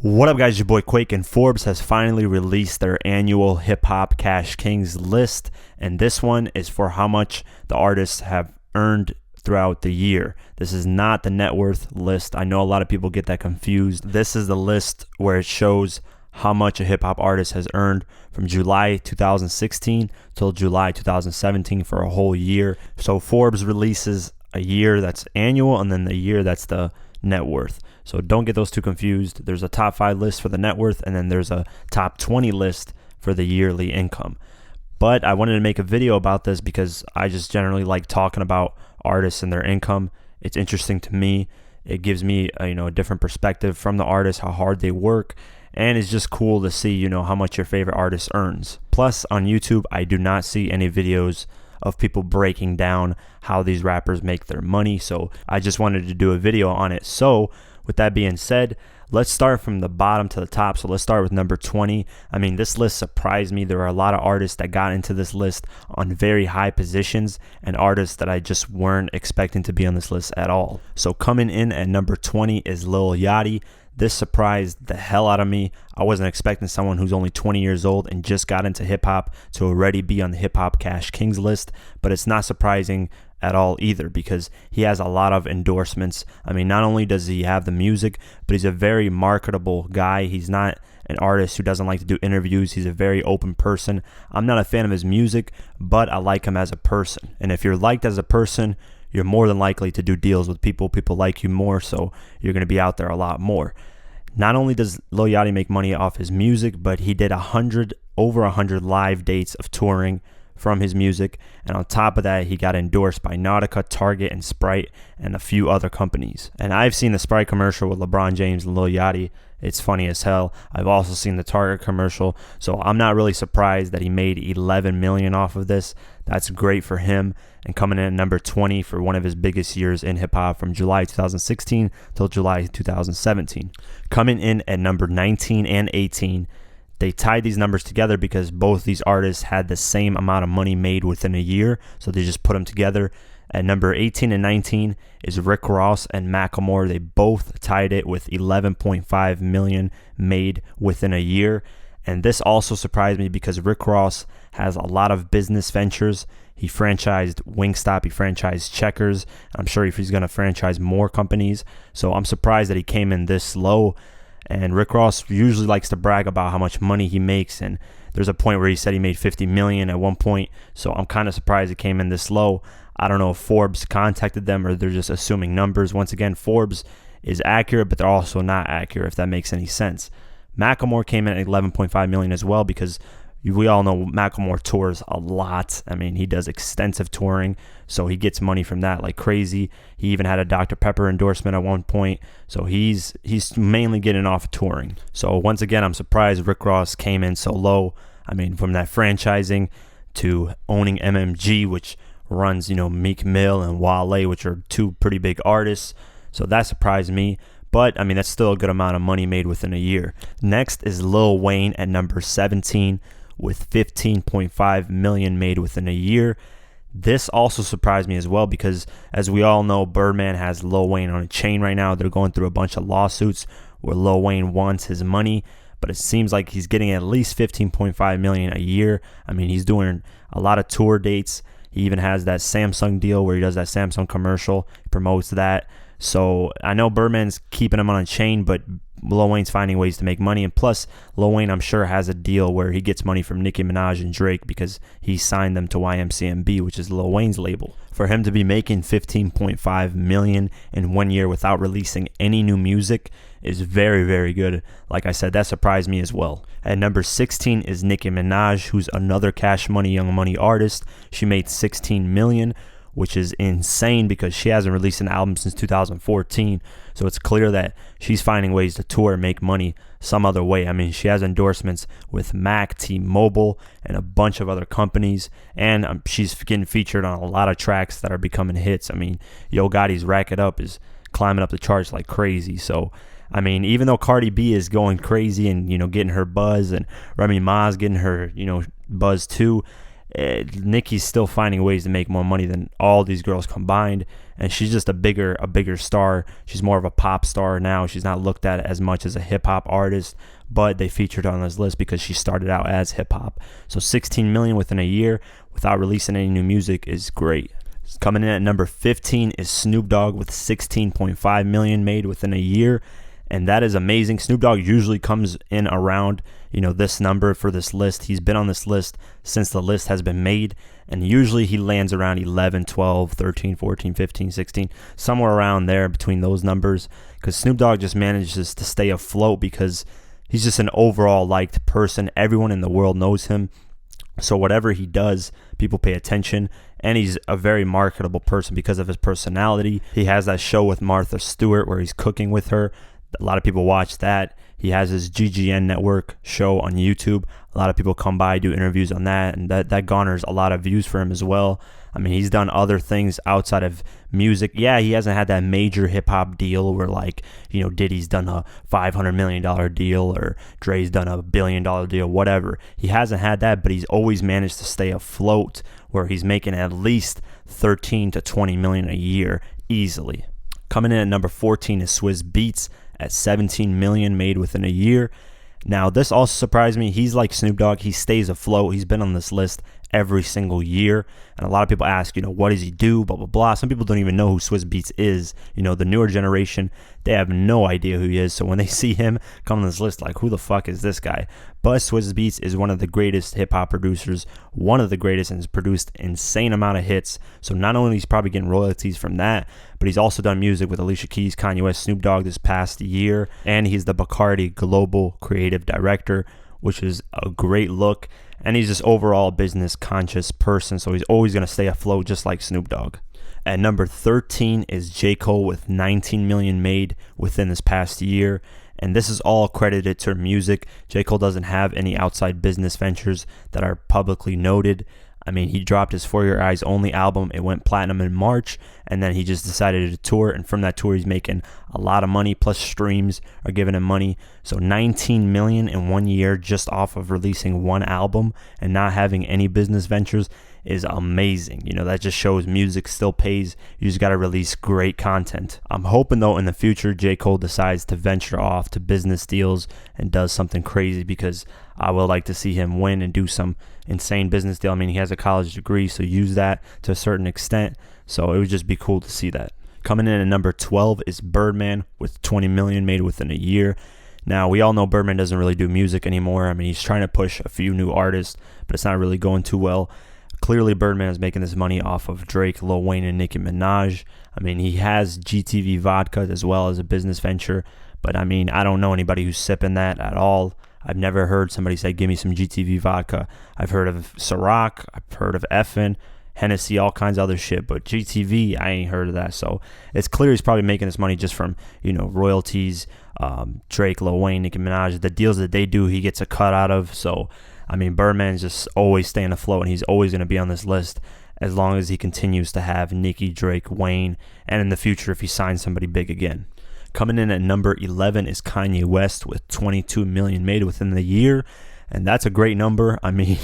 What up, guys? Your boy Quake, and Forbes has finally released their annual Hip Hop Cash Kings list, and this one is for how much the artists have earned throughout the year. This is not the net worth list. I know a lot of people get that confused. This is the list where it shows how much a hip hop artist has earned from July 2016 till July 2017 for a whole year. So Forbes releases a year that's annual and then the year that's the net worth. So don't get those two confused. There's a top 5 list for the net worth, and then there's a top 20 list for the yearly income. But I wanted to make a video about this because I just generally like talking about artists and their income. It's interesting to me. It gives me a different perspective from the artist, how hard they work, and it's just cool to see how much your favorite artist earns. Plus, on YouTube, I do not see any videos of people breaking down how these rappers make their money, so I just wanted to do a video on it. So with that being said, let's start from the bottom to the top. So let's start with number 20. I mean, this list surprised me. There are a lot of artists that got into this list on very high positions and artists that I just weren't expecting to be on this list at all. So coming in at number 20 is Lil Yachty. This surprised the hell out of me. I wasn't expecting someone who's only 20 years old and just got into hip hop to already be on the Hip Hop Cash Kings list, but it's not surprising at all either because he has a lot of endorsements. I mean, not only does he have the music, but he's a very marketable guy. He's not an artist who doesn't like to do interviews. He's a very open person. I'm not a fan of his music, but I like him as a person. And if you're liked as a person, you're more than likely to do deals with people. People like you more, so you're going to be out there a lot more. Not only does Lil Yachty make money off his music, but he did over 100 live dates of touring from his music, and on top of that, he got endorsed by Nautica, Target, and Sprite, and a few other companies. And I've seen the Sprite commercial with LeBron James and Lil Yachty. It's funny as hell. I've also seen the Target commercial, so I'm not really surprised that he made $11 million off of this. That's great for him. And coming in at number 20 for one of his biggest years in hip-hop from July 2016 till July 2017. Coming in at number 19 and 18, they tied these numbers together because both these artists had the same amount of money made within a year, so they just put them together. At number 18 and 19 is Rick Ross and Macklemore. They both tied it with $11.5 million made within a year. And this also surprised me because Rick Ross has a lot of business ventures. He franchised Wingstop, he franchised Checkers. I'm sure he's going to franchise more companies. So I'm surprised that he came in this low. And Rick Ross usually likes to brag about how much money he makes. And there's a point where he said he made $50 million at one point. So I'm kind of surprised it came in this low. I don't know if Forbes contacted them or they're just assuming numbers. Once again, Forbes is accurate, but they're also not accurate, if that makes any sense. Macklemore came in at $11.5 million as well because we all know Macklemore tours a lot. I mean, he does extensive touring, so he gets money from that like crazy. He even had a Dr. Pepper endorsement at one point, so he's mainly getting off touring. So once again, I'm surprised Rick Ross came in so low. I mean, from that franchising to owning MMG, which runs, Meek Mill and Wale, which are two pretty big artists. So that surprised me. But, I mean, that's still a good amount of money made within a year. Next is Lil Wayne at number 17 with $15.5 million made within a year. This also surprised me as well because, as we all know, Birdman has Lil Wayne on a chain right now. They're going through a bunch of lawsuits where Lil Wayne wants his money, but it seems like he's getting at least $15.5 million a year. I mean, he's doing a lot of tour dates. He even has that Samsung deal where he does that Samsung commercial. He promotes that. So I know Birdman's keeping him on a chain, but Lil Wayne's finding ways to make money. And plus, Lil Wayne, I'm sure, has a deal where he gets money from Nicki Minaj and Drake because he signed them to YMCMB, which is Lil Wayne's label. For him to be making $15.5 million in 1 year without releasing any new music is very, very good. Like I said, that surprised me as well. At number 16 is Nicki Minaj, who's another Cash Money Young Money artist. She made $16 million, which is insane because she hasn't released an album since 2014. So it's clear that she's finding ways to tour and make money some other way. I mean, she has endorsements with Mac, T-Mobile, and a bunch of other companies. And she's getting featured on a lot of tracks that are becoming hits. I mean, Yo Gotti's Rack It Up is climbing up the charts like crazy. So, I mean, even though Cardi B is going crazy and, getting her buzz, and Remy Ma's getting her, buzz too, Nicki's still finding ways to make more money than all these girls combined. and she's just a bigger star. She's more of a pop star now. She's not looked at as much as a hip-hop artist, but they featured her on this list because she started out as hip-hop. So 16 million within a year without releasing any new music is great. Coming in at number 15 is Snoop Dogg with 16.5 million made within a year, and that is amazing. Snoop Dogg usually comes in around, this number for this list. He's been on this list since the list has been made, and usually he lands around 11, 12, 13, 14, 15, 16, somewhere around there between those numbers, because Snoop Dogg just manages to stay afloat because he's just an overall liked person. Everyone in the world knows him, so whatever he does, people pay attention, and he's a very marketable person because of his personality. He has that show with Martha Stewart where he's cooking with her. A lot of people watch that. He has his GGN network show on YouTube. A lot of people come by, do interviews on that, and that garners a lot of views for him as well. I mean, he's done other things outside of music. Yeah, he hasn't had that major hip-hop deal where, Diddy's done a $500 million deal or Dre's done a $1 billion deal, whatever. He hasn't had that, but he's always managed to stay afloat where he's making at least 13 to 20 million a year easily. Coming in at number 14 is Swizz Beatz at 17 million made within a year. Now, this also surprised me. He's like Snoop Dogg. He stays afloat. He's been on this list every single year. And a lot of people ask, what does he do? Blah, blah, blah. Some people don't even know who Swizz Beatz is. The newer generation, they have no idea who he is. So when they see him come on this list, like, who the fuck is this guy? But Swizz Beatz is one of the greatest hip-hop producers, one of the greatest, and has produced insane amount of hits. So not only he's probably getting royalties from that, but he's also done music with Alicia Keys, Kanye West, Snoop Dogg this past year. And he's the Bacardi Global Creative Director, which is a great look. And he's just overall a business conscious person, so he's always going to stay afloat just like Snoop Dogg. At number 13 is J. Cole with 19 million made within this past year. And this is all credited to music. J. Cole doesn't have any outside business ventures that are publicly noted. I mean, he dropped his For Your Eyes Only album. It went platinum in March, and then he just decided to tour, and from that tour, he's making a lot of money, plus streams are giving him money. So 19 million in 1 year just off of releasing one album and not having any business ventures is amazing. That just shows music still pays. You just got to release great content. I'm hoping, though, in the future, J. Cole decides to venture off to business deals and does something crazy, because I would like to see him win and do some insane business deal. I mean, he has a college degree, so use that to a certain extent. So it would just be cool to see that. Coming in at number 12 is Birdman with 20 million made within a year. Now, we all know Birdman doesn't really do music anymore. I mean, he's trying to push a few new artists, but it's not really going too well. Clearly, Birdman is making this money off of Drake, Lil Wayne, and Nicki Minaj. I mean, he has GTV vodka as well as a business venture, but I mean, I don't know anybody who's sipping that at all. I've never heard somebody say, give me some GTV vodka. I've heard of Ciroc, I've heard of Effin, Hennessy, all kinds of other shit, but GTV, I ain't heard of that. So it's clear he's probably making this money just from, royalties, Drake, Lil Wayne, Nicki Minaj, the deals that they do, he gets a cut out of. So, I mean, Birdman's just always staying afloat, and he's always going to be on this list as long as he continues to have Nicki, Drake, Wayne, and in the future if he signs somebody big again. Coming in at number 11 is Kanye West with 22 million made within the year, and that's a great number. I mean,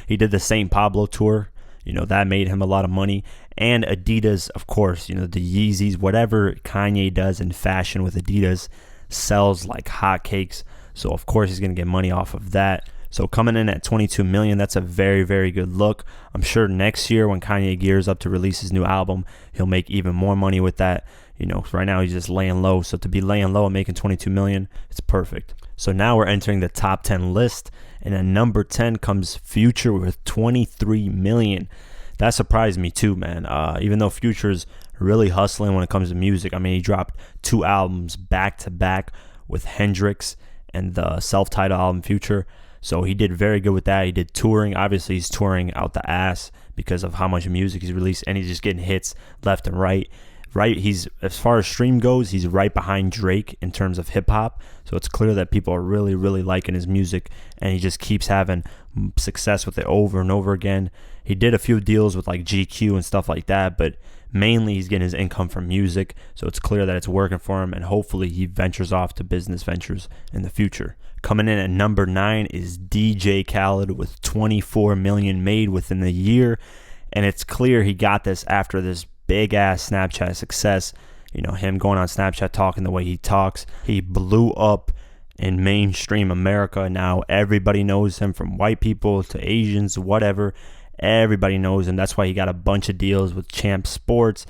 he did the St. Pablo tour. That made him a lot of money. And Adidas, of course, the Yeezys, whatever Kanye does in fashion with Adidas sells like hotcakes. So, of course, he's going to get money off of that. So coming in at 22 million, that's a very, very good look. I'm sure next year when Kanye gears up to release his new album, he'll make even more money with that. Right now he's just laying low. So to be laying low and making 22 million, it's perfect. So now we're entering the top 10 list. And at number 10 comes Future with 23 million. That surprised me too, man. Even though Future's really hustling when it comes to music. I mean, he dropped 2 albums back to back with Hendrix and the self-titled album Future. So he did very good with that. He did touring. Obviously, he's touring out the ass because of how much music he's released, and he's just getting hits left and right. He's, as far as stream goes, he's right behind Drake in terms of hip hop. So it's clear that people are really, really liking his music, and he just keeps having success with it over and over again. He did a few deals with like GQ and stuff like that, but mainly he's getting his income from music. So it's clear that it's working for him, and hopefully he ventures off to business ventures in the future. Coming in at number 9 is DJ Khaled with 24 million made within the year, and it's clear he got this after this big ass Snapchat success. You know, him going on Snapchat talking the way he talks. He blew up in mainstream America. Now everybody knows him, from white people to Asians, whatever. Everybody knows him. That's why he got a bunch of deals with Champ Sports,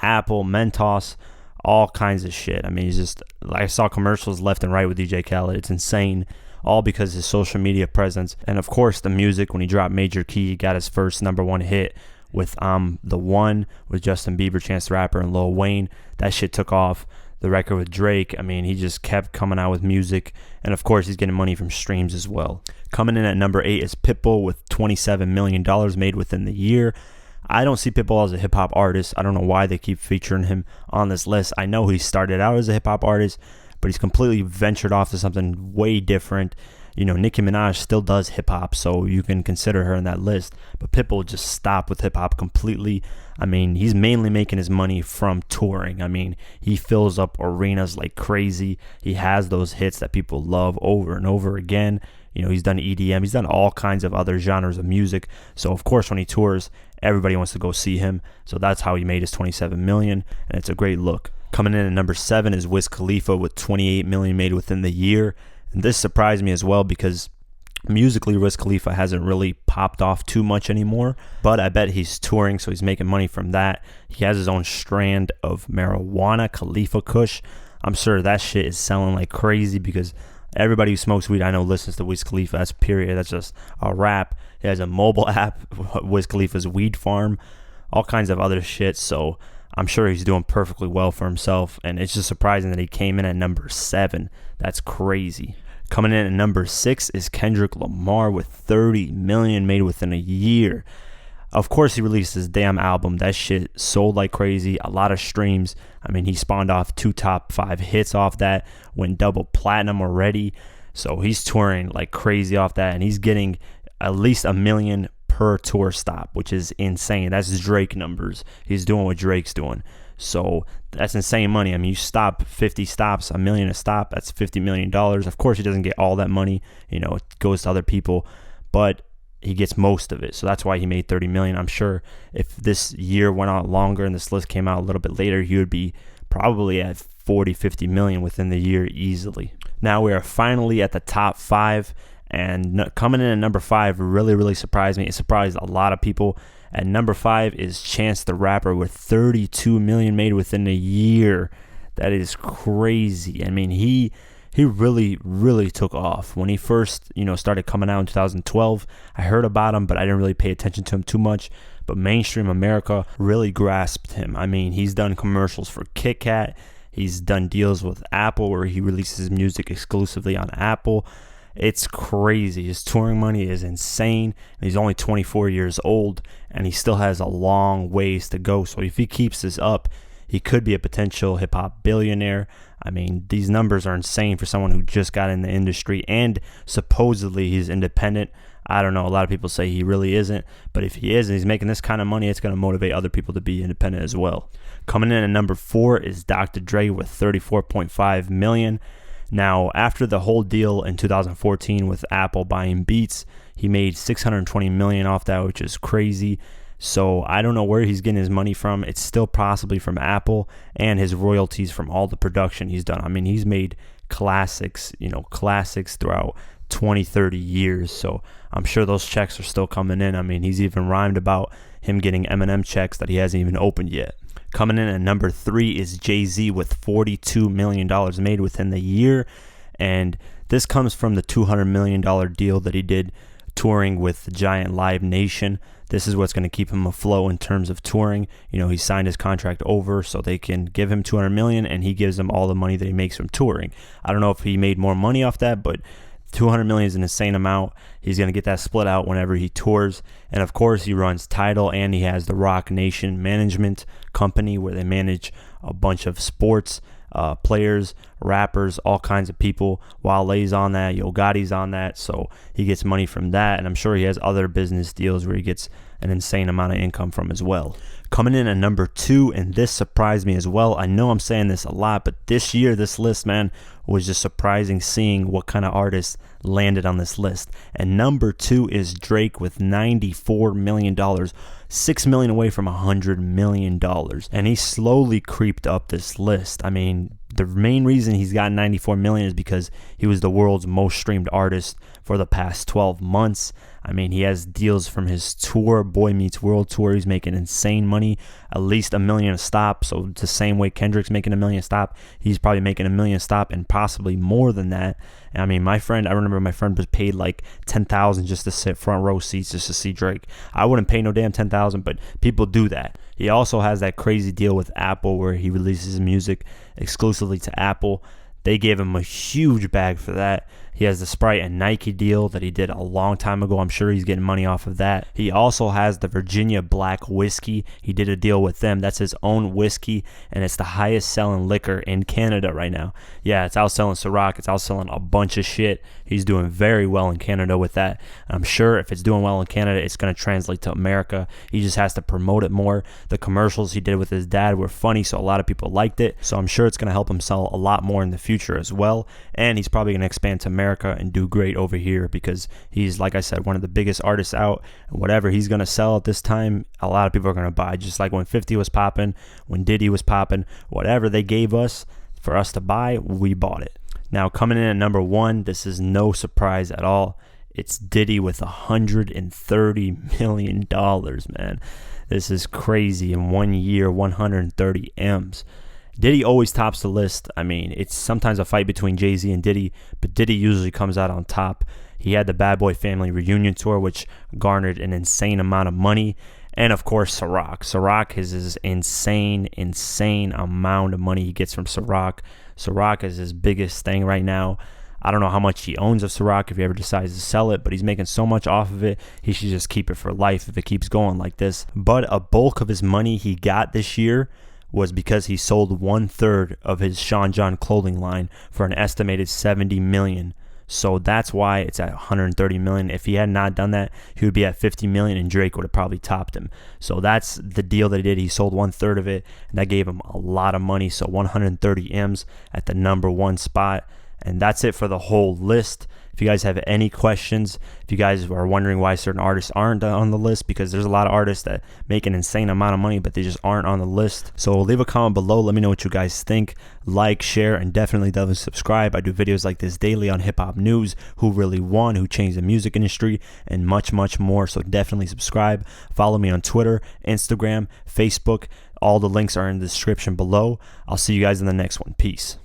Apple, Mentos, all kinds of shit. I mean, he's just, I saw commercials left and right with DJ Khaled. It's insane. All because of his social media presence. And of course, the music. When he dropped Major Key, he got his first #1 hit with I'm the One with Justin Bieber, Chance the Rapper, and Lil Wayne. That shit took off. The record with Drake, I mean, he just kept coming out with music. And of course, he's getting money from streams as well. Coming in at number 8 is Pitbull with $27 million made within the year. I don't see Pitbull as a hip-hop artist. I don't know why they keep featuring him on this list. I know he started out as a hip-hop artist, but he's completely ventured off to something way different. You know, Nicki Minaj still does hip-hop, so you can consider her in that list. But Pitbull just stopped with hip-hop completely. I mean, he's mainly making his money from touring. I mean, he fills up arenas like crazy. He has those hits that people love over and over again. You know, he's done EDM. He's done all kinds of other genres of music. So, of course, when he tours, everybody wants to go see him. So that's how he made his $27 million, and it's a great look. Coming in at number 7 is Wiz Khalifa with $28 million made within the year. And this surprised me as well because musically, Wiz Khalifa hasn't really popped off too much anymore. But I bet he's touring, so he's making money from that. He has his own strand of marijuana, Khalifa Kush. I'm sure that shit is selling like crazy because everybody who smokes weed I know listens to Wiz Khalifa. That's period. That's just a rap. He has a mobile app, Wiz Khalifa's Weed Farm, all kinds of other shit. So I'm sure he's doing perfectly well for himself. And it's just surprising that he came in at number 7. That's crazy. Coming in at number 6 is Kendrick Lamar with $30 million made within a year. Of course, he released his damn album. That shit sold like crazy. A lot of streams. I mean, he spawned off 2 top 5 hits off that. Went double platinum already. So he's touring like crazy off that. And he's getting at least $1 million per tour stop, which is insane. That's Drake numbers. He's doing what Drake's doing. So that's insane money. I mean, you stop 50 stops, $1 million a stop, that's $50 million. Of course, he doesn't get all that money. You know, it goes to other people, but he gets most of it. So that's why he made $30 million. I'm sure if this year went out longer and this list came out a little bit later, he would be probably at 40, 50 million within the year easily. Now we are finally at the top 5. And coming in at number 5 really, really surprised me. It surprised a lot of people. At number 5 is Chance the Rapper with $32 million made within a year. That is crazy. I mean, he really, really took off. When he first, started coming out in 2012, I heard about him, but I didn't really pay attention to him too much. But mainstream America really grasped him. I mean, he's done commercials for Kit Kat. He's done deals with Apple where he releases music exclusively on Apple. It's crazy. His touring money is insane. He's only 24 years old, and he still has a long ways to go. So if he keeps this up, he could be a potential hip-hop billionaire. I mean, these numbers are insane for someone who just got in the industry, and supposedly he's independent. I don't know. A lot of people say he really isn't, but if he is and he's making this kind of money, it's going to motivate other people to be independent as well. Coming in at number 4 is Dr. Dre with $34.5 million. Now, after the whole deal in 2014 with Apple buying Beats, he made $620 million off that, which is crazy. So I don't know where he's getting his money from. It's still possibly from Apple and his royalties from all the production he's done. I mean, he's made classics throughout 20, 30 years. So I'm sure those checks are still coming in. I mean, he's even rhymed about him getting Eminem checks that he hasn't even opened yet. Coming in at number 3 is Jay-Z with $42 million made within the year. And this comes from the $200 million deal that he did touring with the giant Live Nation. This is what's going to keep him afloat in terms of touring. He signed his contract over so they can give him $200 million and he gives them all the money that he makes from touring. I don't know if he made more money off that, but $200 million is an insane amount. He's going to get that split out whenever he tours. And of course, he runs Tidal and he has the Rock Nation management company where they manage a bunch of sports players rappers, all kinds of people. Wale's on that, Yo Gotti's on that, so he gets money from that, and I'm sure he has other business deals where he gets an insane amount of income from as well. Coming in at number 2, and this surprised me as well. I know I'm saying this a lot, but this year, this list, man, was just surprising seeing what kind of artists landed on this list. And number 2 is Drake with $94 million, $6 million away from $100 million. And he slowly creeped up this list. I mean, the main reason he's got $94 million is because he was the world's most streamed artist for the past 12 months. I mean, he has deals from his tour, Boy Meets World tour. He's making insane money, at least $1 million a stop. So the same way Kendrick's making $1 million a stop, he's probably making $1 million a stop and possibly more than that. And I mean, I remember my friend was paid like $10,000 just to sit front row seats just to see Drake. I wouldn't pay no damn $10,000, but people do that. He also has that crazy deal with Apple where he releases music exclusively to Apple. They gave him a huge bag for that. He has the Sprite and Nike deal that he did a long time ago. I'm sure he's getting money off of that. He also has the Virginia Black whiskey. He did a deal with them. That's his own whiskey, and it's the highest selling liquor in Canada right now. Yeah, it's outselling Ciroc. It's outselling a bunch of shit. He's doing very well in Canada with that. I'm sure if it's doing well in Canada, it's going to translate to America. He just has to promote it more. The commercials he did with his dad were funny, so a lot of people liked it. So I'm sure it's going to help him sell a lot more in the future as well. And he's probably going to expand to America and do great over here because he's, like I said, one of the biggest artists out. And whatever he's going to sell at this time, a lot of people are going to buy. Just like when 50 was popping, when Diddy was popping, whatever they gave us for us to buy, we bought it. Now, coming in at number 1, this is no surprise at all. It's Diddy with $130 million, man. This is crazy. In 1 year, 130 M's. Diddy always tops the list. I mean, it's sometimes a fight between Jay-Z and Diddy, but Diddy usually comes out on top. He had the Bad Boy Family reunion tour, which garnered an insane amount of money. And, of course, Ciroc. Ciroc is his insane amount of money he gets from Ciroc. Ciroc is his biggest thing right now. I don't know how much he owns of Ciroc if he ever decides to sell it, but he's making so much off of it, he should just keep it for life if it keeps going like this. But a bulk of his money he got this year was because he sold 1/3 of his Sean John clothing line for an estimated $70 million. So that's why it's at $130 million. If he had not done that, he would be at $50 million, and Drake would have probably topped him. So that's the deal that he did. He sold 1/3 of it, and that gave him a lot of money. So 130 M's at the number 1 spot. And that's it for the whole list. If you guys have any questions, if you guys are wondering why certain artists aren't on the list, because there's a lot of artists that make an insane amount of money, but they just aren't on the list. So leave a comment below. Let me know what you guys think. Like, share, and definitely subscribe. I do videos like this daily on hip-hop news, who really won, who changed the music industry, and much, much more. So definitely subscribe. Follow me on Twitter, Instagram, Facebook. All the links are in the description below. I'll see you guys in the next one. Peace.